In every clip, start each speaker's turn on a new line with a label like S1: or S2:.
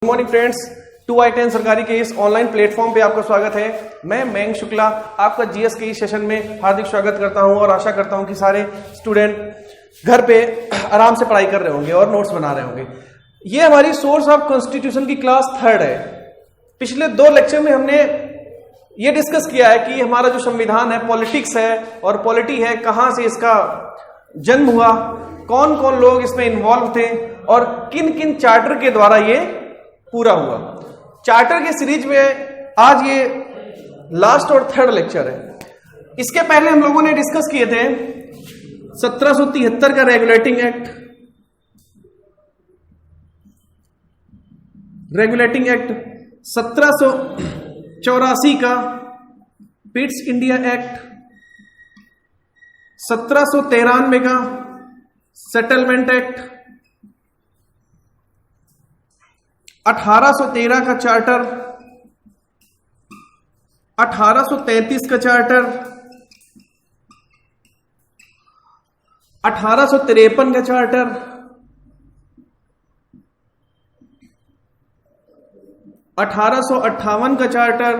S1: Morning friends, 2i10 सरकारी के इस ऑनलाइन प्लेटफॉर्म पे आपका स्वागत है। मैं मयंक शुक्ला आपका जीएस के इस सेशन में हार्दिक स्वागत करता हूं और आशा करता हूं कि सारे स्टूडेंट घर पे आराम से पढ़ाई कर रहे होंगे और नोट्स बना रहे होंगे। ये हमारी सोर्स ऑफ कॉन्स्टिट्यूशन की क्लास 3 है। पिछले 2 लेक्चर में हमने ये डिस्कस किया है कि हमारा जो संविधान है पॉलिटिक्स है और पॉलिटी है, कहां से इसका जन्म हुआ, कौन कौन लोग इसमें इन्वॉल्व थे और किन किन चार्टर के द्वारा ये पूरा हुआ। चार्टर के सीरीज में आज ये लास्ट और 3rd लेक्चर है। इसके पहले हम लोगों ने डिस्कस किए थे 1773 का रेगुलेटिंग एक्ट, रेगुलेटिंग एक्ट 1784 का पिट्स इंडिया एक्ट, 1793 का सेटलमेंट एक्ट, 1813 का चार्टर, 1833 का चार्टर, 1853 का चार्टर, 1858 का चार्टर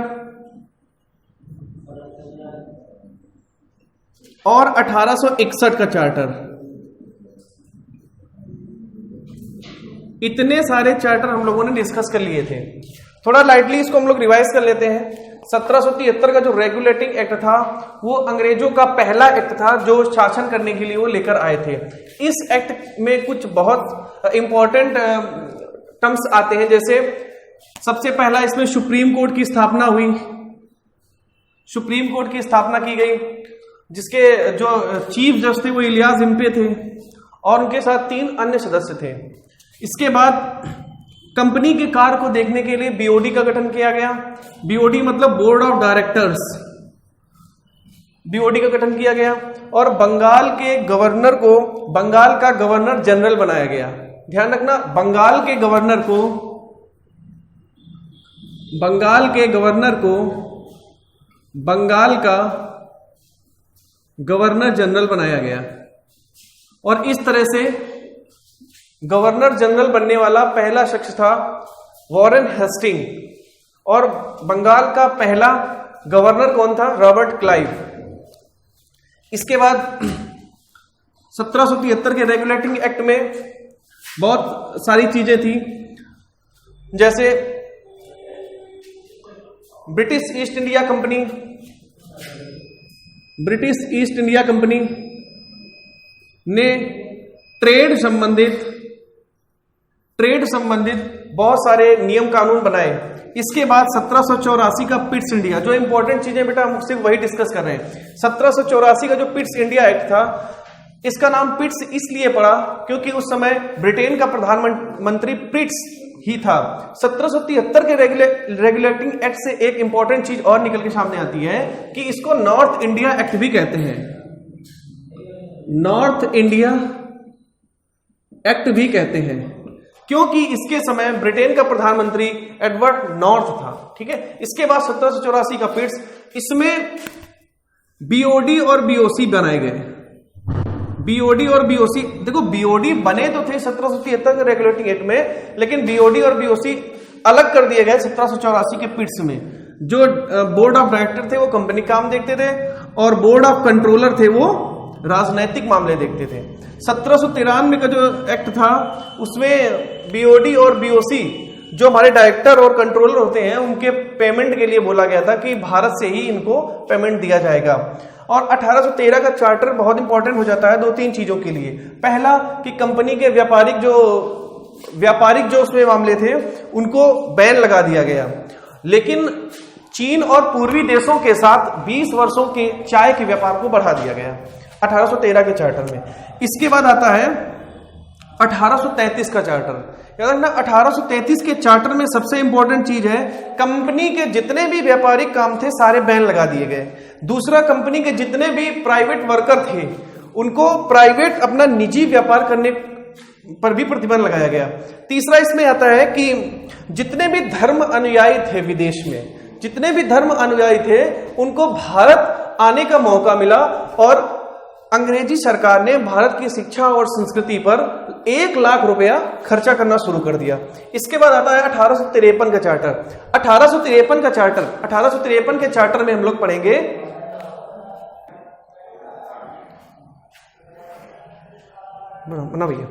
S1: और 1861 का चार्टर। इतने सारे चार्टर हम लोगों ने डिस्कस कर लिए थे। थोड़ा लाइटली इसको हम लोग रिवाइज कर लेते हैं। 1773 का जो रेगुलेटिंग एक्ट था वो अंग्रेजों का पहला एक्ट था जो शासन करने के लिए वो लेकर आए थे। इस एक्ट में कुछ बहुत इंपॉर्टेंट टर्म्स आते हैं, जैसे सबसे पहला इसमें सुप्रीम कोर्ट की स्थापना हुई। सुप्रीम कोर्ट की स्थापना की गई जिसके जो चीफ जज थे वो इलियास इम्पे थे और उनके साथ 3 अन्य सदस्य थे। इसके बाद कंपनी के कार्य को देखने के लिए बीओडी का गठन किया गया। बीओडी मतलब बोर्ड ऑफ डायरेक्टर्स, बीओडी का गठन किया गया और बंगाल के गवर्नर को बंगाल का गवर्नर जनरल बनाया गया। ध्यान रखना, बंगाल के गवर्नर को बंगाल का गवर्नर जनरल बनाया गया और इस तरह से गवर्नर जनरल बनने वाला पहला शख्स था वॉरेन हेस्टिंग और बंगाल का पहला गवर्नर कौन था? Robert Clive. इसके बाद 1773 के रेगुलेटिंग एक्ट में बहुत सारी चीजें थी, जैसे ब्रिटिश ईस्ट इंडिया कंपनी ने ट्रेड संबंधित बहुत सारे नियम कानून बनाए। इसके बाद 1784 का पिट्स इंडिया, जो इंपॉर्टेंट चीजें बेटा हम सिर्फ वही डिस्कस कर रहे हैं। 1784 का जो पिट्स इंडिया एक्ट था, इसका नाम पिट्स इसलिए पड़ा क्योंकि उस समय ब्रिटेन का प्रधानमंत्री पिट्स ही था। 1773 के रेगुलेटिंग एक्ट से एक इंपॉर्टेंट चीज और निकल के सामने आती है कि इसको नॉर्थ इंडिया एक्ट भी कहते हैं। नॉर्थ इंडिया एक्ट भी कहते हैं क्योंकि इसके समय ब्रिटेन का प्रधानमंत्री एडवर्ड नॉर्थ था। ठीक है। इसके बाद 1784 का पिट्स, इसमें बीओडी और बीओसी बनाए गए। बीओडी और बीओसी, देखो बीओडी बने तो थे 1773 के रेगुलेटिंग एक्ट में, लेकिन बीओडी और बीओसी अलग कर दिए गए 1784 के पिट्स में। जो बोर्ड ऑफ डायरेक्टर थे वो कंपनी काम देखते थे और बोर्ड ऑफ कंट्रोलर थे वो राजनैतिक मामले देखते थे। 1793 का जो एक्ट था उसमें बीओडी और बीओसी जो हमारे डायरेक्टर और कंट्रोलर होते हैं उनके पेमेंट के लिए बोला गया था कि भारत से ही इनको पेमेंट दिया जाएगा। और 1813 का चार्टर बहुत इंपॉर्टेंट हो जाता है 2-3 चीजों के लिए। पहला कि कंपनी के व्यापारिक जो उसमें मामले थे उनको बैन लगा दिया गया, लेकिन चीन और पूर्वी देशों के साथ 20 वर्षों के चाय के व्यापार को बढ़ा दिया गया 1813 के चार्टर में। इसके बाद आता है 1833 का चार्टर। याद रखना, 1833 के चार्टर में सबसे इंपॉर्टेंट चीज है कंपनी के जितने भी व्यापारिक काम थे सारे बैन लगा दिए गए। दूसरा, कंपनी के जितने भी प्राइवेट वर्कर थे उनको प्राइवेट अपना निजी व्यापार करने पर भी प्रतिबंध लगाया गया। तीसरा, इसमें आता है कि जितने भी धर्म अनुयायी थे विदेश में, जितने भी धर्म अनुयायी थे उनको भारत आने का मौका मिला और अंग्रेजी सरकार ने भारत की शिक्षा और संस्कृति पर 1 लाख रुपया खर्चा करना शुरू कर दिया। इसके बाद आता है 1853 का चार्टर। 1853 का चार्टर, 1853 के चार्टर में हम लोग पढ़ेंगे बना भैया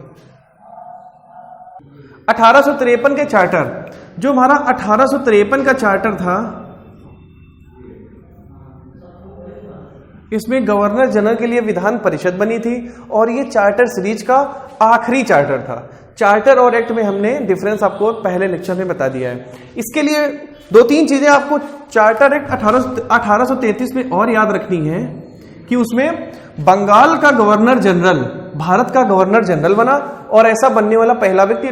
S1: 1853 के चार्टर, जो हमारा 1853 का चार्टर था, इसमें गवर्नर जनरल के लिए विधान परिषद बनी थी और ये चार्टर सीरीज का आखिरी चार्टर था। चार्टर और एक्ट में हमने डिफरेंस आपको पहले लेक्चर में बता दिया है। इसके लिए 2-3 चीजें आपको चार्टर एक्ट 1833 में और याद रखनी है कि उसमें बंगाल का गवर्नर जनरल भारत का गवर्नर जनरल बना और ऐसा बनने वाला पहला व्यक्ति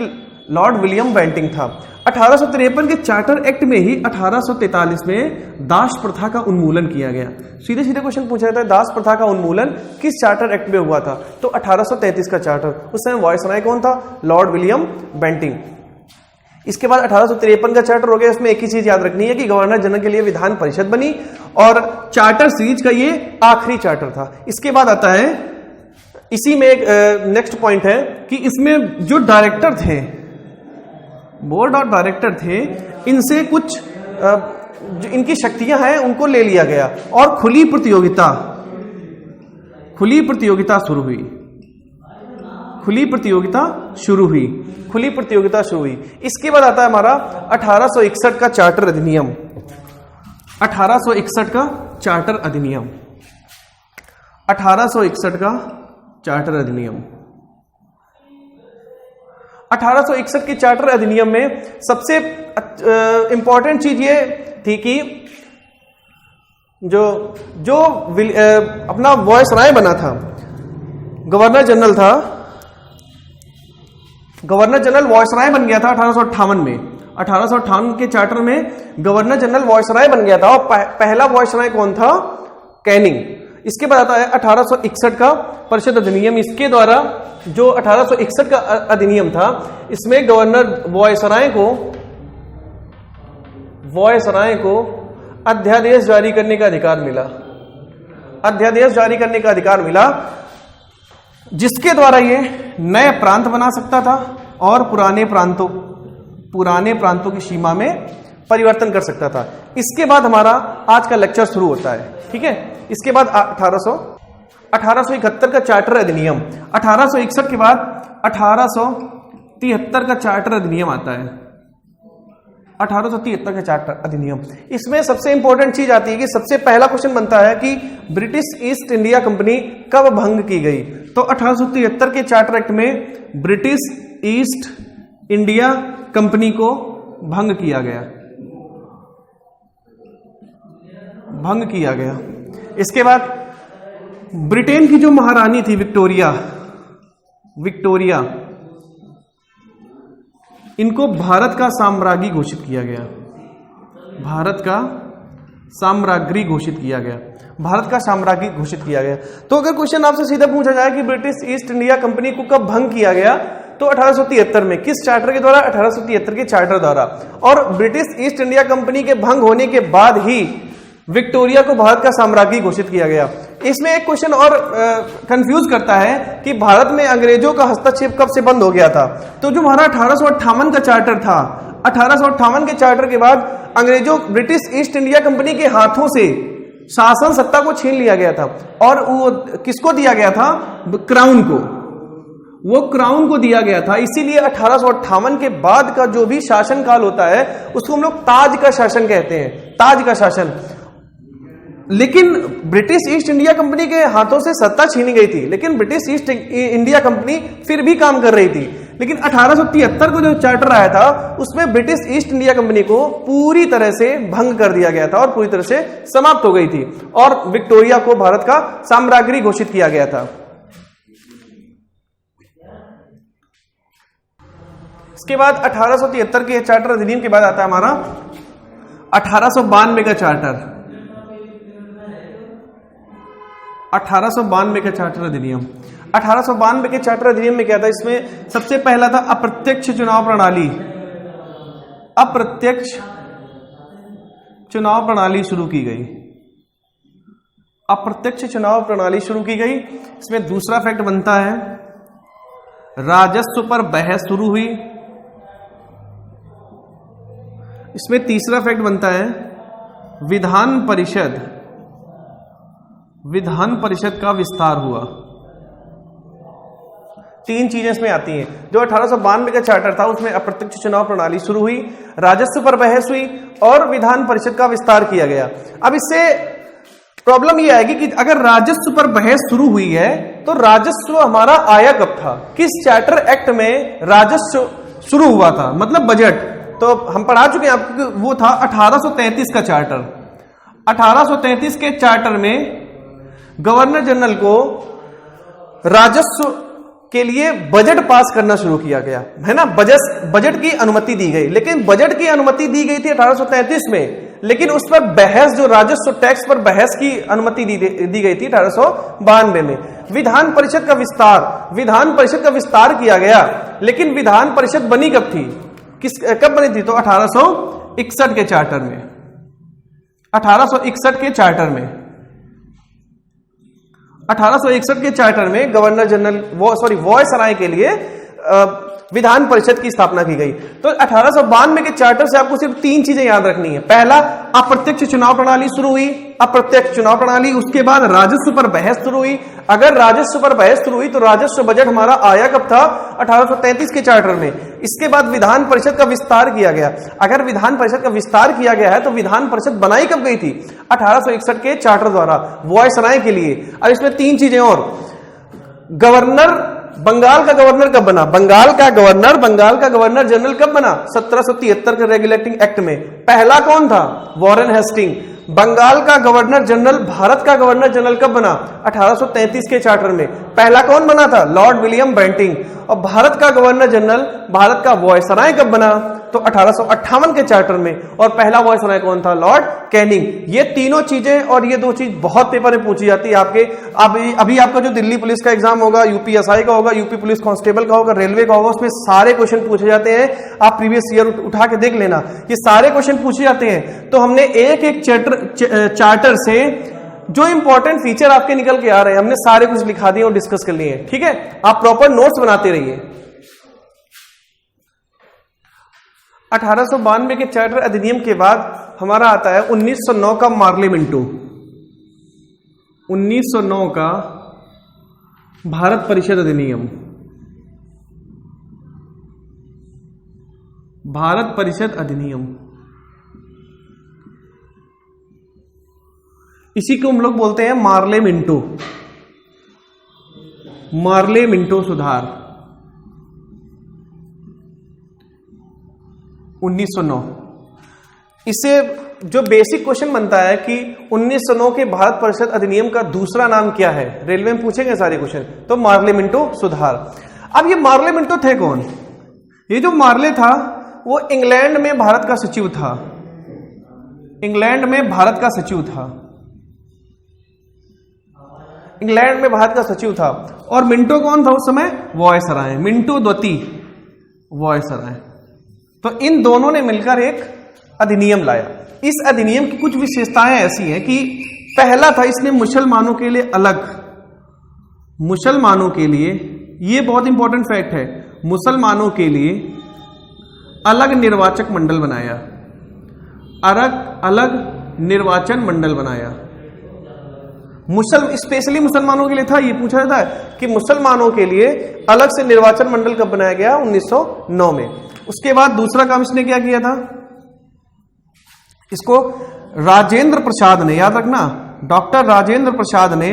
S1: लॉर्ड विलियम बेंटिंग था। 1853 के चार्टर एक्ट में ही 1843 में दास प्रथा का उन्मूलन किया गया। सीधे सीधे क्वेश्चन पूछा जाता है, दास प्रथा का उन्मूलन किस चार्टर एक्ट में हुआ था? तो 1833 का चार्टर। उस समय वायसराय कौन था? Lord William Bentinck. इसके बाद 1853 का चार्टर हो गया। इसमें एक ही चीज याद रखनी है कि गवर्नर जनरल के लिए विधान परिषद बनी और चार्टर सीरीज का ये आखिरी चार्टर था। इसके बाद आता है, इसी में एक नेक्स्ट पॉइंट है कि इसमें जो डायरेक्टर थे, बोर्ड और डायरेक्टर थे, इनसे कुछ जो इनकी शक्तियां हैं उनको ले लिया गया और खुली प्रतियोगिता शुरू हुई। खुली प्रतियोगिता शुरू हुई। इसके बाद आता है हमारा 1861 का चार्टर अधिनियम। 1861 का चार्टर अधिनियम। 1861 का चार्टर अधिनियम। 1861 के चार्टर अधिनियम में सबसे इंपॉर्टेंट चीज ये थी कि जो अपना वायसराय बना था, गवर्नर जनरल था, गवर्नर जनरल वायसराय बन गया था 1858 में। 1858 के चार्टर में गवर्नर जनरल वायसराय बन गया था और पहला वायसराय कौन था? कैनिंग। इसके बाद आता है 1861 का परिषद अधिनियम। इसके द्वारा जो 1861 का अधिनियम था, इसमें गवर्नर वायसराय को अध्यादेश जारी करने का अधिकार मिला। अध्यादेश जारी करने का अधिकार मिला, जिसके द्वारा ये नए प्रांत बना सकता था और पुराने प्रांतों की सीमा में परिवर्तन कर सकता था। इसके बाद हमारा आज का लेक्चर शुरू होता है, ठीक है। इसके बाद 1871 का चार्टर अधिनियम। 1861 के बाद 1873 का चार्टर अधिनियम आता है। 1873 का चार्टर अधिनियम, इसमें सबसे इंपॉर्टेंट चीज आती है कि सबसे पहला क्वेश्चन बनता है कि ब्रिटिश ईस्ट इंडिया कंपनी कब भंग की गई? तो 1873 के चार्टर एक्ट में ब्रिटिश ईस्ट इंडिया कंपनी को भंग किया गया। इसके बाद ब्रिटेन की जो महारानी थी विक्टोरिया, इनको भारत का साम्राज्ञी घोषित किया गया। भारत का साम्राज्ञी घोषित किया गया। तो अगर क्वेश्चन आपसे सीधा पूछा जाए कि ब्रिटिश ईस्ट इंडिया कंपनी को कब भंग किया गया, तो 1873 में। किस चार्टर के द्वारा? 1873 के चार्टर द्वारा। और ब्रिटिश ईस्ट इंडिया कंपनी के भंग होने के बाद ही विक्टोरिया को भारत का साम्राज्ञी घोषित किया गया। इसमें एक क्वेश्चन और कंफ्यूज करता है कि भारत में अंग्रेजों का हस्तक्षेप कब से बंद हो गया था? तो जो हमारा 1858 का चार्टर था, 1858 के चार्टर के बाद अंग्रेजों ब्रिटिश ईस्ट इंडिया कंपनी के हाथों से शासन सत्ता को छीन लिया गया था और वो किसको दिया गया था? क्राउन को। वो क्राउन को दिया गया था। इसीलिए 1858 के बाद का जो भी शासन काल होता है उसको हम लोग ताज का शासन कहते हैं, ताज का शासन। लेकिन ब्रिटिश ईस्ट इंडिया कंपनी के हाथों से सत्ता छीनी गई थी, लेकिन ब्रिटिश ईस्ट इंडिया कंपनी फिर भी काम कर रही थी। लेकिन 1873 को जो चार्टर आया था उसमें ब्रिटिश ईस्ट इंडिया कंपनी को पूरी तरह से भंग कर दिया गया था और पूरी तरह से समाप्त हो गई थी और विक्टोरिया को भारत का साम्राज्ञी घोषित किया गया था। इसके बाद 1873 के चार्टर अधिनियम के बाद आता है हमारा 1892 का चार्टर। 1892 का चार्टर अधिनियम। 1892 के चार्टर अधिनियम में क्या था? इसमें सबसे पहला था अप्रत्यक्ष चुनाव प्रणाली। अप्रत्यक्ष चुनाव प्रणाली शुरू की गई। अप्रत्यक्ष चुनाव प्रणाली शुरू की गई। इसमें दूसरा फैक्ट बनता है राजस्व पर बहस शुरू हुई। इसमें तीसरा फैक्ट बनता है विधान परिषद का विस्तार हुआ। तीन चीजें इसमें आती हैं। जो 1892 का चार्टर था उसमें अप्रत्यक्ष चुनाव प्रणाली शुरू हुई, राजस्व पर बहस हुई और विधान परिषद का विस्तार किया गया। अब इससे प्रॉब्लम यह आएगी कि अगर राजस्व पर बहस शुरू हुई है तो राजस्व हमारा आया कब था, किस चार्टर एक्ट में राजस्व शुरू हुआ था, मतलब बजट। तो हम पढ़ा चुके हैं आपको, वो था 1833 का चार्टर। 1833 के चार्टर में गवर्नर जनरल को राजस्व के लिए बजट पास करना शुरू किया गया, है ना। बजट की अनुमति दी गई, लेकिन बजट की अनुमति दी गई थी 1833 में, लेकिन उस पर बहस, जो राजस्व टैक्स पर बहस की अनुमति दी गई थी 1892 में। विधान परिषद का विस्तार किया गया, लेकिन विधान परिषद बनी कब थी, कब बनी थी, तो 1861 के चार्टर में। 1861 के चार्टर में 1861 के चार्टर में गवर्नर जनरल वॉयसराय के लिए विधान परिषद की स्थापना की गई। तो 1892 के चार्टर से आपको सिर्फ तीन चीजें याद रखनी है। पहला, अप्रत्यक्ष चुनाव प्रणाली शुरू हुई, अप्रत्यक्ष चुनाव प्रणाली। उसके बाद राजस्व पर बहस शुरू हुई। अगर राजस्व पर बहस शुरू हुई तो राजस्व बजट हमारा आया कब था, 1833 के चार्टर में। इसके बाद विधान परिषद का विस्तार किया गया। अगर विधान परिषद का विस्तार किया गया है तो विधान परिषद बनाई कब गई थी, 1861 के चार्टर द्वारा वॉयसराय के लिए। और इसमें तीन चीजें और, बंगाल का गवर्नर कब बना, बंगाल का गवर्नर जनरल कब बना, 1773 के रेगुलेटिंग एक्ट में। पहला कौन था, वॉरेन हेस्टिंग। बंगाल का गवर्नर जनरल, भारत का गवर्नर जनरल कब बना, 1833 के चार्टर में। पहला कौन बना था, लॉर्ड विलियम बेंटिंग। और भारत का गवर्नर जनरल, भारत का वॉयसराय कब बना, तो 1858 के चार्टर में। और पहला वॉयसराय कौन था, लॉर्ड कैनिंग। ये तीनों चीजें और ये दो चीज बहुत पेपर में पूछी जाती है आपके। अभी आपका जो दिल्ली पुलिस का एग्जाम होगा, यूपीएसआई का होगा, यूपी पुलिस कांस्टेबल का होगा, रेलवे का होगा, उसमें सारे क्वेश्चन पूछे जाते हैं। आप प्रीवियस ईयर उठा के देख लेना, ये सारे क्वेश्चन पूछे जाते हैं। तो हमने एक एक चार्टर से जो इंपॉर्टेंट फीचर आपके निकल के आ रहे हैं, हमने सारे कुछ लिखा दिए और डिस्कस कर लिए। ठीक है, आप प्रॉपर नोट्स बनाते रहिए। 1892 के चार्टर अधिनियम के बाद हमारा आता है 1909 का मार्ले मिंटो। 1909 का भारत परिषद अधिनियम। भारत परिषद अधिनियम, इसी को हम लोग बोलते हैं मार्ले मिंटो। मार्ले मिंटो सुधार 1909। इससे जो बेसिक क्वेश्चन बनता है कि 1909 के भारत परिषद अधिनियम का दूसरा नाम क्या है, रेलवे में पूछेंगे सारे क्वेश्चन, तो मार्ले मिंटो सुधार। अब ये मार्ले मिंटो थे कौन, ये जो मार्ले था वो इंग्लैंड में भारत का सचिव था। इंग्लैंड में भारत का सचिव था। इंग्लैंड में भारत का सचिव था। और मिंटो कौन था उस समय, वॉयसराय, मिंटो द्वितीय वॉयसराय। तो इन दोनों ने मिलकर एक अधिनियम लाया। इस अधिनियम की कुछ विशेषताएं ऐसी हैं कि पहला था, इसने मुसलमानों के लिए अलग, मुसलमानों के लिए, ये बहुत इंपॉर्टेंट फैक्ट है, मुसलमानों के लिए अलग निर्वाचक मंडल बनाया। अलग निर्वाचन मंडल बनाया। स्पेशली मुसलमानों के लिए था। ये पूछा जाता है कि मुसलमानों के लिए अलग से निर्वाचन मंडल कब बनाया गया, 1909 में। उसके बाद दूसरा काम इसने क्या किया था, इसको राजेंद्र प्रसाद ने, याद रखना, डॉक्टर राजेंद्र प्रसाद ने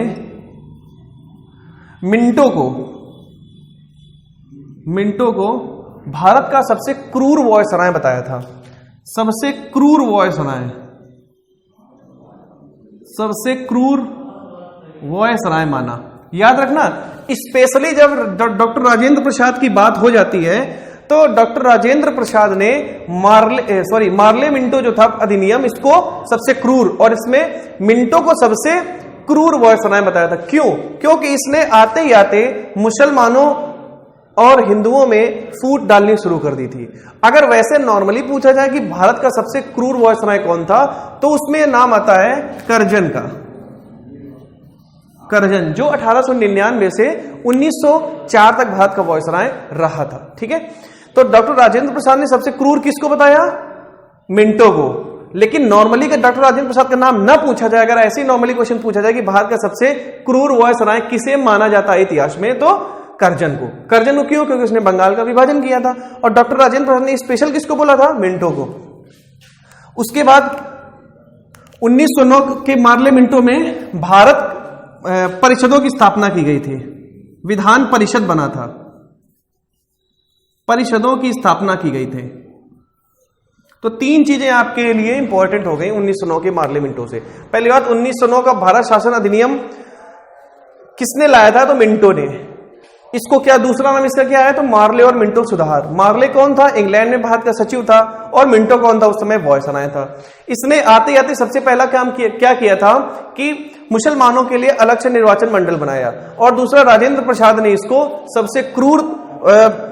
S1: मिंटो को भारत का सबसे क्रूर वॉयसराय बताया था। सबसे क्रूर वॉयसराय, सबसे क्रूर वॉयसराय माना। याद रखना, स्पेशली जब डॉक्टर राजेंद्र प्रसाद की बात हो जाती है तो डॉक्टर राजेंद्र प्रसाद ने मार्ले मिंटो जो था अधिनियम, इसको सबसे क्रूर, और इसमें मिंटो को सबसे क्रूर वॉयसराय बताया था। क्यों? क्योंकि इसने आते ही आते मुसलमानों और हिंदुओं में फूट डालनी शुरू कर दी थी। अगर वैसे नॉर्मली पूछा जाए कि भारत का सबसे क्रूर वॉयसराय कौन था, तो उसमें नाम आता है करजन का। करजन, जो 1899 से 1904 तक भारत का वायसराय रहा था। ठीक है, तो डॉक्टर राजेंद्र प्रसाद ने सबसे क्रूर किसको बताया? मिंटो को। लेकिन नॉर्मली का डॉक्टर राजेंद्र प्रसाद का नाम ना पूछा जाए, अगर ऐसे ही नॉर्मली क्वेश्चन पूछा जाए कि भारत का सबसे क्रूर वायसराय किसे माना जाता है इतिहास में, तो करजन को। करजन को क्यों? क्योंकि उसने बंगाल का विभाजन किया था। और डॉक्टर राजेंद्र प्रसाद ने स्पेशल किसको बोला था? मिंटो को। उसके बाद 1909 के पार्लियामेंटों में भारत परिषदों की स्थापना की गई थी, विधान परिषद बना था, परिषदों की स्थापना की गई थी। तो तीन चीजें आपके लिए इंपॉर्टेंट हो गई 1909 के पार्लियामेंटों से। पहली बात, 1909 का भारत शासन अधिनियम किसने लाया था? तो मिंटो ने। इसको क्या दूसरा नाम इसका क्या है? तो मार्ले और मिंटो सुधार। मार्ले कौन था? इंग्लैंड में भारत का सचिव था। और मिंटो कौन था? उस समय वायसराय था। इसने आते आते सबसे पहला काम क्या किया था कि मुसलमानों के लिए अलग से निर्वाचन मंडल बनाया। और दूसरा, राजेंद्र प्रसाद ने इसको सबसे क्रूर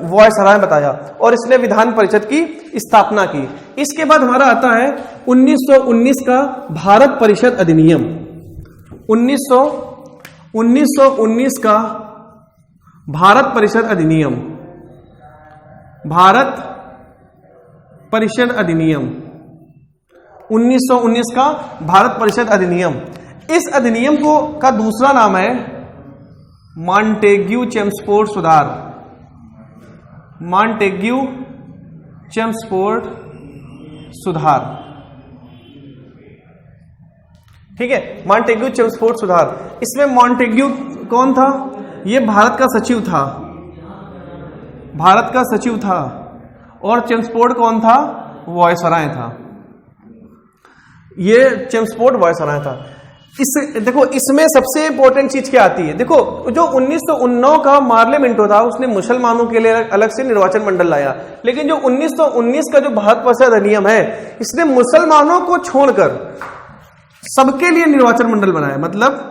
S1: वायसराय बताया और इसने विधान परिषद की स्थापना की। इसके बाद हमारा आता है 1919 का भारत परिषद अधिनियम। 1919 का भारत परिषद अधिनियम, भारत परिषद अधिनियम, 1919 का भारत परिषद अधिनियम। इस अधिनियम को का दूसरा नाम है मॉन्टेग्यू-चेम्सफोर्ड सुधार। मॉन्टेग्यू-चेम्सफोर्ड सुधार। ठीक है, मॉन्टेग्यू-चेम्सफोर्ड सुधार। इसमें मॉन्टेग्यू कौन था? ये भारत का सचिव था, भारत का सचिव था। और चेम्सफोर्ड कौन था? वायसराय था। ये चेम्सफोर्ड वायसराय था। देखो, इसमें सबसे इंपॉर्टेंट चीज क्या आती है? देखो, जो 1919 का पार्लियामेंटो था उसने मुसलमानों के लिए अलग से निर्वाचन मंडल लाया। लेकिन जो 1919 का जो भारत परिषद अधिनियम है, इसने मुसलमानों को छोड़कर सबके लिए निर्वाचन मंडल बनाया। मतलब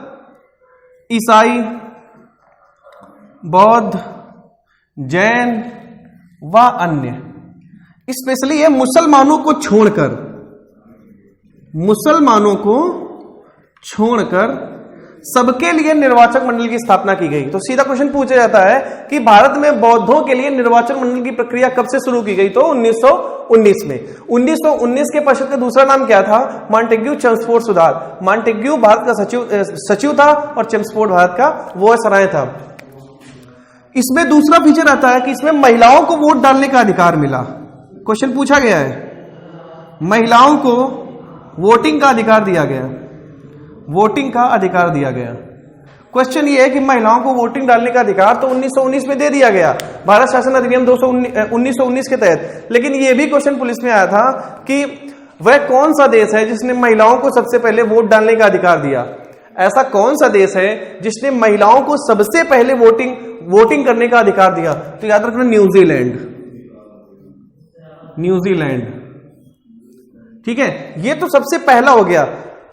S1: ईसाई, बौद्ध, जैन व अन्य, स्पेशली ये मुसलमानों को छोड़कर सबके लिए निर्वाचन मंडल की स्थापना की गई। तो सीधा क्वेश्चन पूछा जाता है कि भारत में बौद्धों के लिए निर्वाचन मंडल की प्रक्रिया कब से शुरू की गई? तो 1919 में। 1919 के परिषद का दूसरा नाम क्या था? मॉन्टेग्यू-चेम्सफोर्ड सुधार। मॉन्टेग्यू भारत का सचिव था और चेम्सफोर्ड भारत का वायसराय था। इसमें दूसरा फीचर आता है कि इसमें महिलाओं को वोट डालने का अधिकार मिला। क्वेश्चन पूछा गया है, महिलाओं को वोटिंग का अधिकार दिया गया, वोटिंग का अधिकार दिया गया। क्वेश्चन ये है कि महिलाओं को वोटिंग डालने का अधिकार तो 1919 में दे दिया गया, भारत शासन अधिनियम 1919 के तहत। लेकिन ये भी क्वेश्चन पुलिस में आया था कि वह कौन सा देश है जिसने महिलाओं को सबसे पहले वोट डालने का अधिकार दिया? ऐसा कौन सा देश है जिसने महिलाओं को सबसे पहले वोटिंग करने का अधिकार दिया? तो याद रखना, न्यूजीलैंड। न्यूजीलैंड। ठीक है, ये तो सबसे पहला हो गया।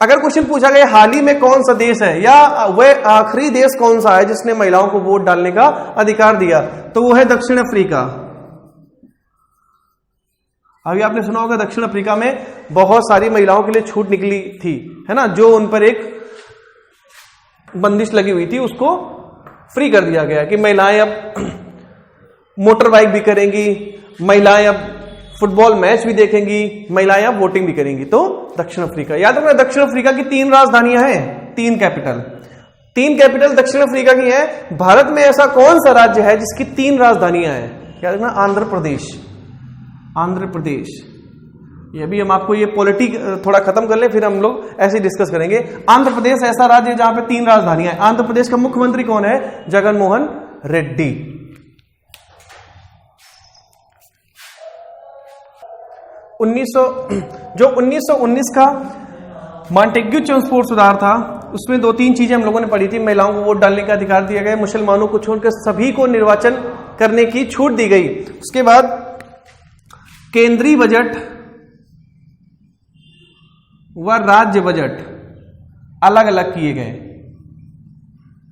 S1: अगर क्वेश्चन पूछा गया हाल ही में कौन सा देश है या वह आखिरी देश कौन सा है जिसने महिलाओं को वोट डालने का अधिकार दिया, तो वो है दक्षिण अफ्रीका। अभी आपने सुना होगा दक्षिण अफ्रीका में बहुत सारी महिलाओं के लिए छूट निकली थी, है ना, जो उन पर एक बंदिश लगी हुई थी, उसको फ्री कर दिया गया कि महिलाएं अब मोटर बाइक भी करेंगी, महिलाएं अब फुटबॉल मैच भी देखेंगी, महिलाएं अब वोटिंग भी करेंगी। तो दक्षिण अफ्रीका, याद रखना, दक्षिण अफ्रीका की 3 राजधानियां हैं, 3 कैपिटल दक्षिण अफ्रीका की है। भारत में ऐसा कौन सा राज्य है जिसकी 3 राजधानियां हैं? याद रखना, आंध्र प्रदेश। ये भी हम आपको ये पॉलिटिक थोड़ा खत्म कर ले, फिर हम लोग ऐसे डिस्कस करेंगे। आंध्र प्रदेश ऐसा राज्य है जहां पे 3 राजधानियां हैं। आंध्र प्रदेश का मुख्यमंत्री कौन है? जगनमोहन रेड्डी। जो 1919 का मॉन्टेग्यू-चेम्सफोर्ड सुधार था, उसमें 2-3 चीजें हम लोगों ने पढ़ी थी। महिलाओं को वोट डालने का अधिकार दिया गया, मुसलमानों को छोड़कर सभी को निर्वाचन करने की छूट दी गई। उसके बाद केंद्रीय बजट व राज्य बजट अलग अलग किए गए,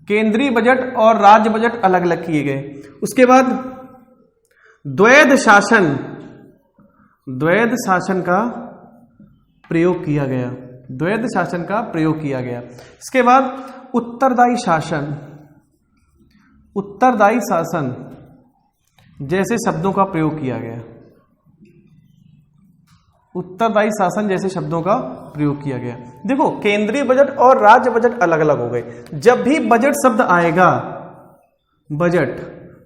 S1: केंद्रीय बजट और राज्य बजट अलग अलग किए गए। उसके बाद द्वैध शासन का प्रयोग किया गया, द्वैध शासन का प्रयोग किया गया। इसके बाद उत्तरदायी उत्तरदायी शासन जैसे शब्दों का प्रयोग किया गया। उत्तरदायी शासन जैसे शब्दों का प्रयोग किया गया। देखो, केंद्रीय बजट और राज्य बजट अलग अलग हो गए। जब भी बजट शब्द आएगा, बजट,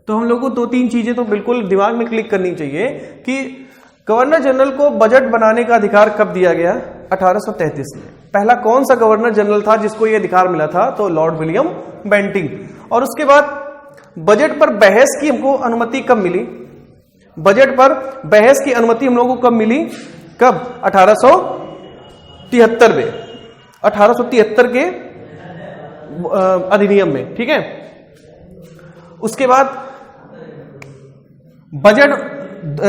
S1: तो हम लोग को दो तीन चीजें तो बिल्कुल दिमाग में क्लिक करनी चाहिए कि गवर्नर जनरल को बजट बनाने का अधिकार कब दिया गया? 1833 में। पहला कौन सा गवर्नर जनरल था जिसको यह अधिकार मिला था? तो लॉर्ड विलियम बेंटिंग। और उसके बाद बजट पर बहस की हमको अनुमति कब मिली? बजट पर बहस की अनुमति हम लोगों को कब मिली? कब? 1873 में, 1873 के अधिनियम में, ठीक है। उसके बाद बजट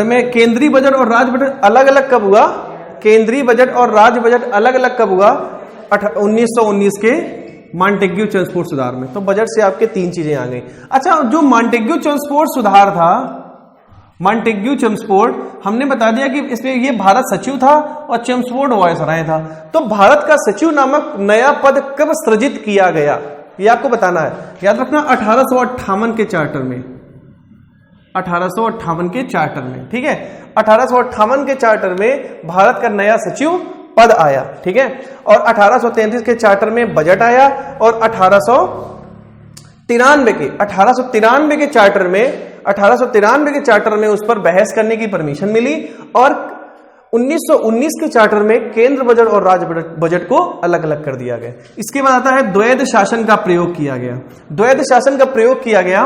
S1: में केंद्रीय बजट और राज्य बजट अलग अलग कब हुआ? केंद्रीय बजट और राज्य बजट अलग अलग कब हुआ? 1919 के मॉन्टेग्यू चेम्सफोर्ड सुधार में। तो बजट से आपके तीन चीजें आ गई। अच्छा, जो मॉन्टेग्यू चेम्सफोर्ड सुधार था, मॉन्टेग्यू चेम्सफोर्ड, हमने बता दिया कि इसमें ये भारत सचिव था और चेम्सफोर्ड वायसराय था। तो भारत का सचिव नामक नया पद कब सृजित किया गया, ये आपको बताना है। याद रखना, 1858 के चार्टर में, 1858 के चार्टर में, ठीक है। 1858 के चार्टर में भारत का नया सचिव पद आया, ठीक है। और 1833 के चार्टर में बजट आया और 1893 के चार्टर में उस पर बहस करने की परमिशन मिली। और 1919 के चार्टर में केंद्र बजट और राज्य बजट को अलग अलग कर दिया गया। इसके बाद आता है द्वैध शासन का प्रयोग किया गया। द्वैध शासन का प्रयोग किया गया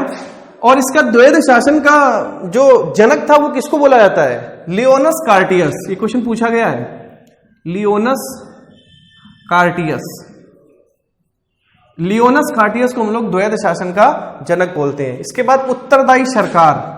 S1: और इसका द्वैध शासन का जो जनक था वो किसको बोला जाता है? लियोनस कार्टियस। ये क्वेश्चन पूछा गया है, लियोनस कार्टियस। लियोनस कार्टियस को हम लोग द्वैध शासन का जनक बोलते हैं। इसके बाद उत्तरदायी सरकार,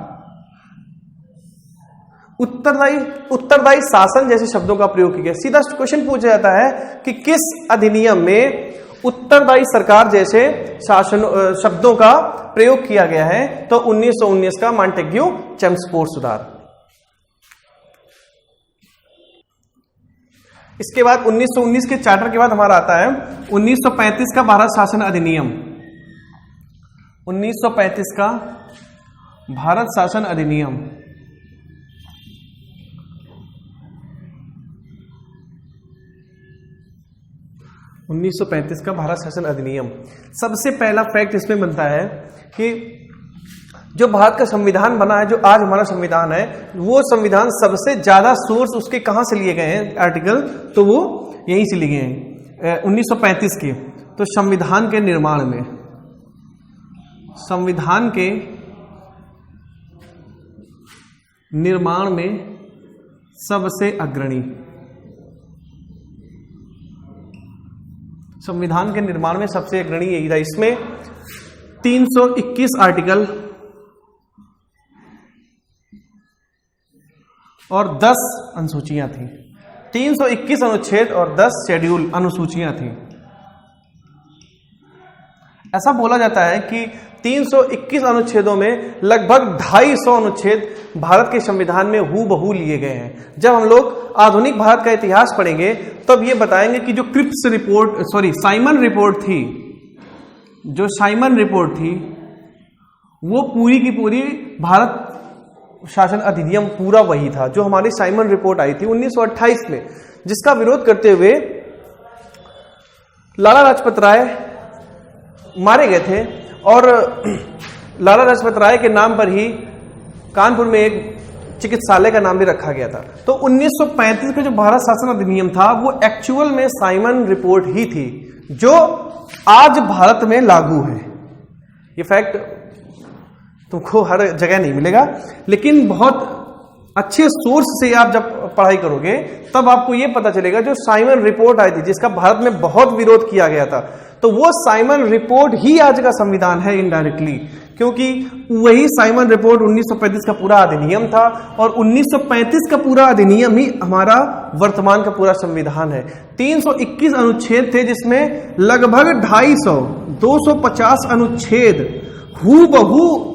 S1: उत्तरदायी शासन जैसे शब्दों का प्रयोग किया गया। सीधा क्वेश्चन पूछा जाता है कि किस अधिनियम में उत्तरदायी सरकार जैसे शासन शब्दों का प्रयोग किया गया है? तो 1919 का मॉन्टेग्यू चेम्सफोर्ड सुधार। इसके बाद 1919 के चार्टर के बाद हमारा आता है 1935 का भारत शासन अधिनियम। 1935 का भारत शासन अधिनियम। का भारत शासन अधिनियम। सबसे पहला फैक्ट इसमें बनता है कि जो भारत का संविधान बना है, जो आज हमारा संविधान है, वो संविधान सबसे ज्यादा सोर्स उसके कहां से लिए गए हैं आर्टिकल? तो वो यहीं से लिए गए हैं 1935 के। तो संविधान के निर्माण में, संविधान के निर्माण में सबसे अग्रणी, संविधान के निर्माण में सबसे अग्रणी यही था। इसमें 321 आर्टिकल और 10 अनुसूचियां थी। 321 अनुच्छेद और 10 शेड्यूल अनुसूचियां थी। ऐसा बोला जाता है कि 321 अनुच्छेदों में लगभग 250 अनुच्छेद भारत के संविधान में हूबहू लिए गए हैं। जब हम लोग आधुनिक भारत का इतिहास पढ़ेंगे तब ये बताएंगे कि जो क्रिप्स रिपोर्ट, साइमन रिपोर्ट थी, जो साइमन रिपोर्ट थी, वो पूरी की पूरी भारत शासन अधिनियम पूरा वही था जो हमारी साइमन रिपोर्ट आई थी 1928 में, जिसका विरोध करते हुए लाला लाजपत राय मारे गए थे। और लाला लाजपत राय के नाम पर ही कानपुर में एक चिकित्सालय का नाम भी रखा गया था। तो 1935 का जो भारत शासन अधिनियम था वो एक्चुअल में साइमन रिपोर्ट ही थी जो आज भारत में लागू है। ये फैक्ट तुमको हर जगह नहीं मिलेगा, लेकिन बहुत अच्छे सोर्स से आप जब पढ़ाई करोगे तब आपको यह पता चलेगा जो साइमन रिपोर्ट आई थी जिसका भारत में बहुत विरोध किया गया था, तो वो साइमन रिपोर्ट ही आज का संविधान है इनडायरेक्टली, क्योंकि वही साइमन रिपोर्ट 1935 का पूरा अधिनियम था और 1935 का पूरा अधिनियम ही हमारा वर्तमान का पूरा संविधान है। 321 अनुच्छेद थे जिसमें लगभग 250 अनुच्छेद हूबहू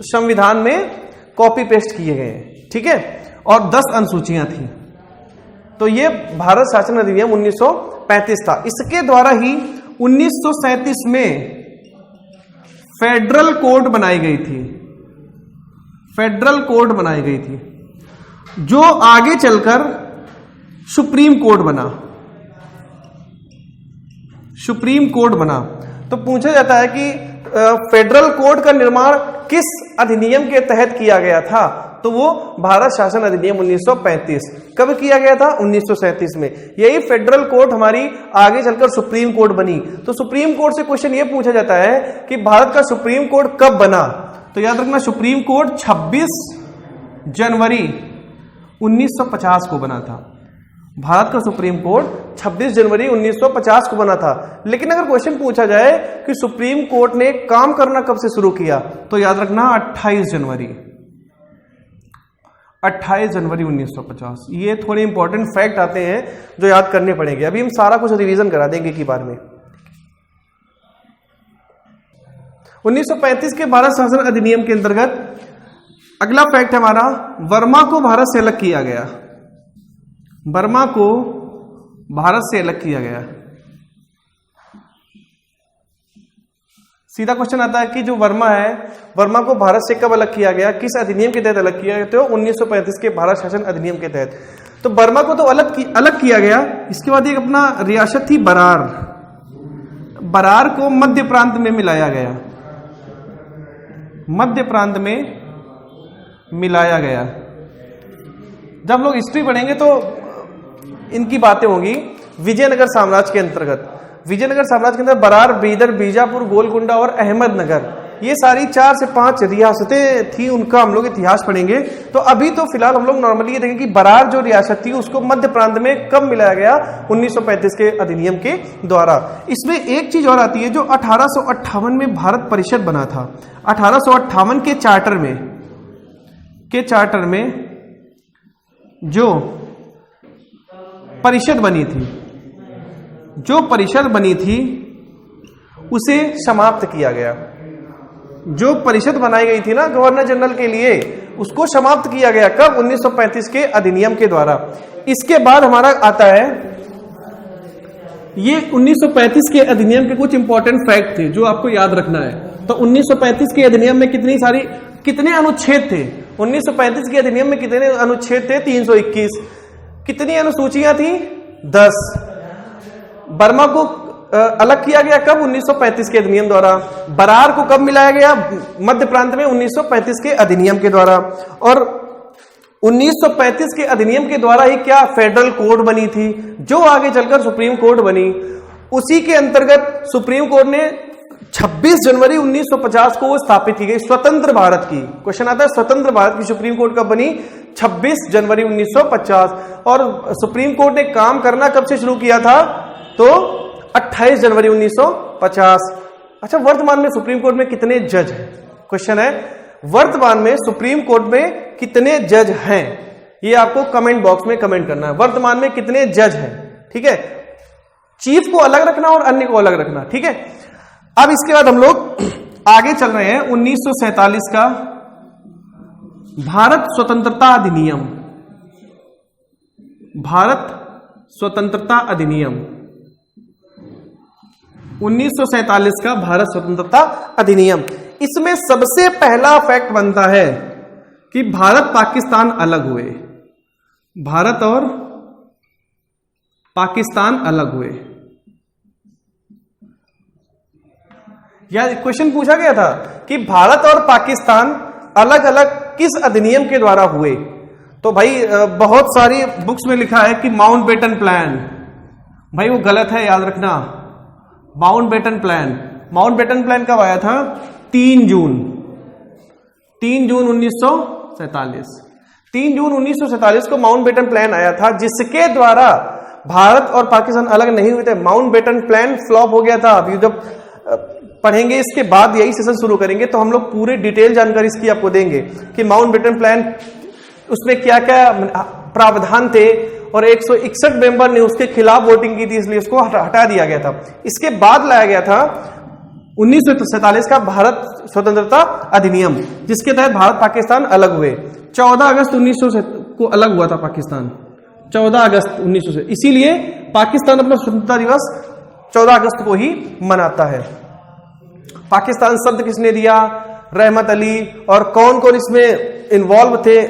S1: संविधान में कॉपी पेस्ट किए गए हैं, ठीक है, और 10 अनुसूचियां थी। तो ये भारत शासन अधिनियम 1935 था। इसके द्वारा ही 1937 में फेडरल कोर्ट बनाई गई थी, फेडरल कोर्ट बनाई गई थी, जो आगे चलकर सुप्रीम कोर्ट बना, सुप्रीम कोर्ट बना। तो पूछा जाता है कि फेडरल कोर्ट का निर्माण किस अधिनियम के तहत किया गया था? तो वो भारत शासन अधिनियम 1935। कब किया गया था? 1937 में। यही फेडरल कोर्ट हमारी आगे चलकर सुप्रीम कोर्ट बनी। तो सुप्रीम कोर्ट से क्वेश्चन ये पूछा जाता है कि भारत का सुप्रीम कोर्ट कब बना? तो याद रखना, सुप्रीम कोर्ट 26 जनवरी 1950 को बना था। भारत का सुप्रीम कोर्ट 26 जनवरी 1950 को बना था। लेकिन अगर क्वेश्चन पूछा जाए कि सुप्रीम कोर्ट ने काम करना कब से शुरू किया, तो याद रखना 28 जनवरी 1950। ये थोड़े इंपॉर्टेंट फैक्ट आते हैं जो याद करने पड़ेंगे। अभी हम सारा कुछ रिवीजन करा देंगे की बार में। 1935 के भारत शासन अधिनियम के अंतर्गत अगला फैक्ट हमारा, वर्मा को भारत से अलग किया गया। बर्मा को भारत से अलग किया गया। सीधा क्वेश्चन आता है कि जो वर्मा है, वर्मा को भारत से कब अलग किया गया, किस अधिनियम के तहत अलग किया गया? तो 1935 के भारत शासन अधिनियम के तहत। तो बर्मा को तो अलग किया गया। इसके बाद एक अपना रियासत थी बरार, बरार को मध्य प्रांत में मिलाया गया, मध्य प्रांत में मिलाया गया। जब लोग हिस्ट्री पढ़ेंगे तो इनकी बातें होंगी। विजयनगर साम्राज्य के अंतर्गत, विजयनगर साम्राज्य के अंदर बरार, बीदर, बीजापुर, गोलकुंडा और अहमदनगर, ये सारी 4 से 5 रियासतें थी। उनका हम लोग इतिहास पढ़ेंगे। तो अभी तो फिलहाल हम लोग नॉर्मली ये देखेंगे कि बरार जो रियासत थी उसको मध्य प्रांत में कब मिलाया गया? 1935 के अधिनियम के द्वारा। इसमें एक चीज और आती है, जो 1858 में भारत परिषद बना था। 1858 के चार्टर में जो परिषद बनी थी, जो परिषद बनी थी उसे समाप्त किया गया। जो परिषद बनाई गई थी ना गवर्नर जनरल के लिए, उसको समाप्त किया गया। कब? 1935 के अधिनियम के द्वारा। इसके बाद हमारा आता है, ये 1935 के अधिनियम के कुछ इंपॉर्टेंट फैक्ट थे जो आपको याद रखना है। तो 1935 के अधिनियम में कितने अनुच्छेद थे? 1935 के अधिनियम में कितने अनुच्छेद थे? 321। कितनी अनुसूचियां थी? 10। बर्मा को अलग किया गया कब? 1935 के अधिनियम द्वारा। बरार को कब मिलाया गया? मध्य प्रांत में 1935 के अधिनियम के द्वारा। और 1935 के अधिनियम के द्वारा ही क्या? फेडरल कोर्ट बनी थी, जो आगे चलकर सुप्रीम कोर्ट बनी। उसी के अंतर्गत सुप्रीम कोर्ट ने 26 जनवरी 1950 को स्थापित की गई, स्वतंत्र भारत की। क्वेश्चन आता है, स्वतंत्र भारत की सुप्रीम कोर्ट कब बनी? 26 जनवरी 1950। और सुप्रीम कोर्ट ने काम करना कब से शुरू किया था? तो 28 जनवरी 1950। अच्छा, वर्तमान में सुप्रीम कोर्ट में कितने जज हैं? क्वेश्चन है, वर्तमान में सुप्रीम कोर्ट में कितने जज हैं? ये आपको कमेंट बॉक्स में कमेंट करना है। वर्तमान में कितने जज हैं? ठीक है, चीफ को अलग रखना और अन्य को अलग रखना। ठीक है, अब इसके बाद हम लोग आगे चल रहे हैं। 1947 का भारत स्वतंत्रता अधिनियम, भारत स्वतंत्रता अधिनियम 1947 का भारत स्वतंत्रता अधिनियम। इसमें सबसे पहला फैक्ट बनता है कि भारत पाकिस्तान अलग हुए, भारत और पाकिस्तान अलग हुए। यह क्वेश्चन पूछा गया था कि भारत और पाकिस्तान अलग अलग किस अधिनियम के द्वारा हुए? तो भाई बहुत सारी बुक्स में लिखा है कि माउंटबेटन प्लान। भाई वो गलत है, याद रखना। माउंटबेटन प्लान कब आया था? 3 जून 1947। 3 जून 1947 को माउंटबेटन प्लान आया था, जिसके द्वारा भारत और पाकिस्तान अलग नहीं हुए थे। माउंटबेटन प्लान फ्लॉप हो गया था। अभी जब पढ़ेंगे इसके बाद, यही सेशन शुरू करेंगे तो हम लोग पूरी डिटेल जानकारी इसकी आपको देंगे कि माउंटबेटन प्लान, उसमें क्या क्या प्रावधान थे। और 161 मेंबर ने उसके खिलाफ वोटिंग की थी, इसलिए उसको हटा दिया गया था। इसके बाद लाया गया था 1947 का भारत स्वतंत्रता अधिनियम, जिसके तहत भारत पाकिस्तान अलग हुए। 14 अगस्त 1900 को अलग हुआ था पाकिस्तान, 14 अगस्त 1900 से। इसीलिए पाकिस्तान अपना स्वतंत्रता दिवस 14 अगस्त को ही मनाता है। पाकिस्तान शब्द किसने दिया, रहमत अली, और कौन कौन इसमें इन्वॉल्व थे,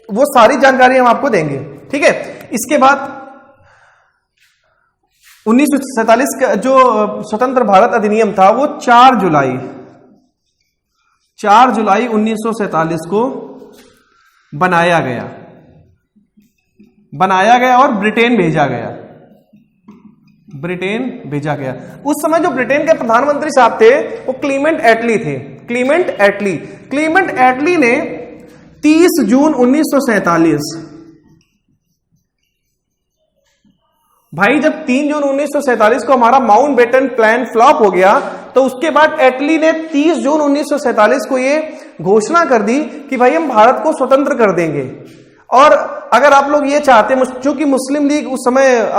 S1: वो सारी जानकारी हम आपको देंगे। ठीक है, इसके बाद 1947 का जो स्वतंत्र भारत अधिनियम था वो 4 जुलाई 1947 को बनाया गया और ब्रिटेन भेजा गया। उस समय जो ब्रिटेन के प्रधानमंत्री साहब थे वो क्लीमेंट एटली थे। क्लीमेंट एटली ने 30 जून 1947, भाई जब 3 जून 1947 को हमारा माउंटबेटन प्लान फ्लॉप हो गया, तो उसके बाद एटली ने 30 जून 1947 को ये घोषणा कर दी कि भाई हम भारत को स्वतंत्र कर देंगे। और अगर आप लोग ये चाहते, चूंकि मुस्लिम लीग उस समय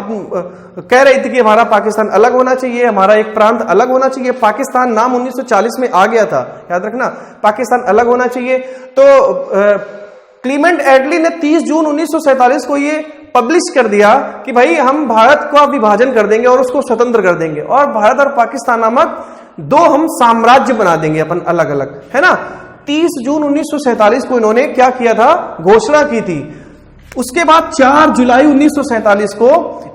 S1: कह रही थी कि हमारा पाकिस्तान अलग होना चाहिए, हमारा एक प्रांत अलग होना चाहिए, पाकिस्तान नाम 1940 में आ गया था, याद रखना, पाकिस्तान अलग होना चाहिए। तो क्लीमेंट एटली ने 30 जून 1947 को ये पब्लिश कर दिया कि भाई हम भारत का विभाजन कर देंगे और उसको स्वतंत्र कर देंगे, और भारत और पाकिस्तान नामक 2 हम साम्राज्य बना देंगे अपन अलग अलग, है ना। 30 जून 1947 को इन्होंने क्या किया था, घोषणा की थी। उसके बाद 4 जुलाई 1947 को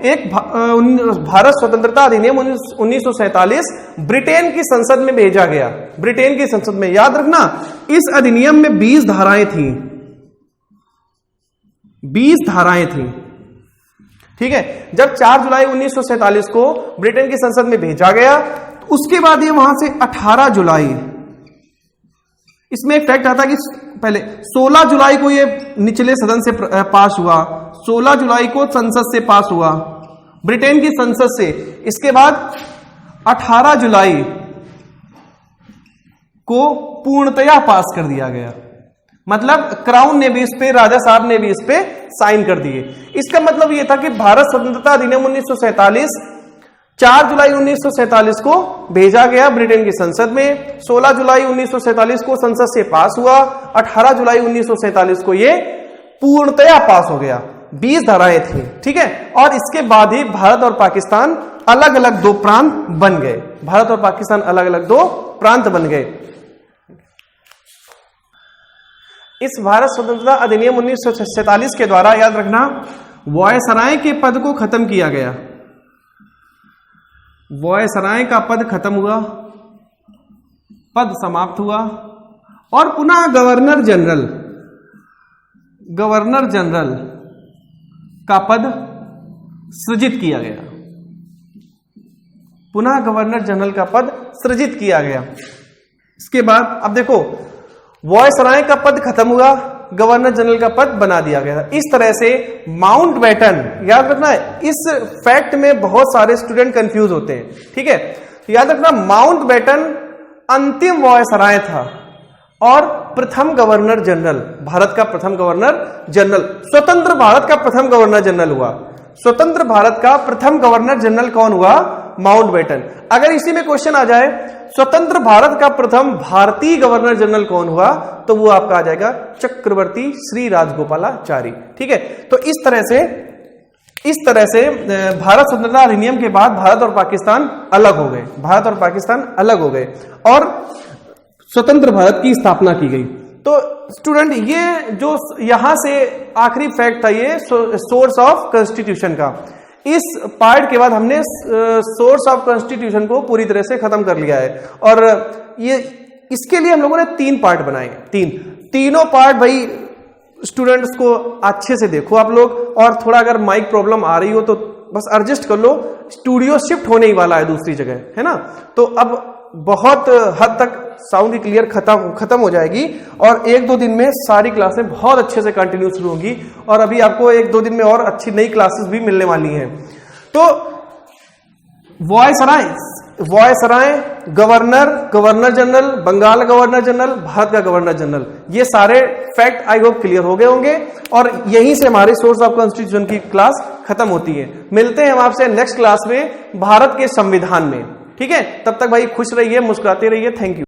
S1: एक भारत स्वतंत्रता अधिनियम 1947 ब्रिटेन की संसद में भेजा गया। ब्रिटेन की संसद में, याद रखना, इस अधिनियम में 20 धाराएं थी। 20 धाराएं थी। ठीक है, जब 4 जुलाई 1947 को ब्रिटेन की संसद में भेजा गया, उसके बाद ये वहां से 18 जुलाई, इसमें एक फैक्ट आता कि पहले 16 जुलाई को ये निचले सदन से पास हुआ, 16 जुलाई को संसद से पास हुआ, ब्रिटेन की संसद से। इसके बाद 18 जुलाई को पूर्णतया पास कर दिया गया, मतलब क्राउन ने भी इस पे, राजा साहब ने भी इस पे साइन कर दिए। इसका मतलब यह था कि भारत स्वतंत्रता अधिनियम 1947 4 जुलाई 1947 को भेजा गया ब्रिटेन की संसद में, 16 जुलाई 1947 को संसद से पास हुआ, 18 जुलाई 1947 को ये पूर्णतया पास हो गया। 20 धाराएं थी। ठीक है, और इसके बाद ही भारत और पाकिस्तान अलग अलग 2 प्रांत बन गए। भारत और पाकिस्तान अलग अलग 2 प्रांत बन गए। इस भारत स्वतंत्रता अधिनियम 1947 के द्वारा, याद रखना, वायसराय के पद को खत्म किया गया। वायसराय का पद खत्म हुआ, पद समाप्त हुआ, और पुनः गवर्नर जनरल का पद सृजित किया गया। पुनः गवर्नर जनरल का पद सृजित किया गया। इसके बाद अब देखो, वायसराय का पद खत्म हुआ, गवर्नर जनरल का पद बना दिया गया। इस तरह से माउंटबेटन, याद रखना, इस फैक्ट में बहुत सारे स्टूडेंट कंफ्यूज होते हैं। ठीक है, याद रखना, माउंटबेटन अंतिम वायसराय था और प्रथम गवर्नर जनरल, भारत का प्रथम गवर्नर जनरल, स्वतंत्र भारत का प्रथम गवर्नर जनरल हुआ। स्वतंत्र भारत का प्रथम गवर्नर जनरल कौन हुआ? माउंटबेटन। अगर इसी में क्वेश्चन आ जाए स्वतंत्र भारत का प्रथम भारतीय गवर्नर जनरल कौन हुआ, तो वो आपका आ जाएगा चक्रवर्ती श्री राजगोपालाचारी। ठीक है, तो इस तरह से भारत स्वतंत्रता अधिनियम के बाद भारत और पाकिस्तान अलग हो गए। भारत और पाकिस्तान अलग हो गए और स्वतंत्र भारत की स्थापना की गई। तो स्टूडेंट, ये जो यहां से आखिरी फैक्ट था, ये सोर्स ऑफ कॉन्स्टिट्यूशन का। इस पार्ट के बाद हमने सोर्स ऑफ कॉन्स्टिट्यूशन को पूरी तरह से खत्म कर लिया है और ये इसके लिए हम लोगों ने 3 पार्ट बनाए। तीनों पार्ट भाई स्टूडेंट्स को अच्छे से देखो आप लोग, और थोड़ा अगर माइक प्रॉब्लम आ रही हो तो बस एडजस्ट कर लो। स्टूडियो शिफ्ट होने ही वाला है दूसरी जगह, है ना, तो अब बहुत हद तक साउंड की क्लियर खत्म हो जाएगी और 1-2 दिन में सारी क्लासें बहुत अच्छे से कंटिन्यू शुरू होंगी और अभी आपको 1-2 दिन में और अच्छी नई क्लासेस भी मिलने वाली हैं। तो viceroy, governor general, Bengal governor general, Bharat का गवर्नर जनरल, ये सारे फैक्ट आई होप क्लियर हो गए होंगे और यहीं से हमारे सोर्स ऑफ कॉन्स्टिट्यूशन की क्लास खत्म होती है। मिलते हैं हम आपसे नेक्स्ट क्लास में भारत के संविधान में। ठीक है, तब तक भाई खुश रहिए, मुस्कुराते रहिए। Thank you.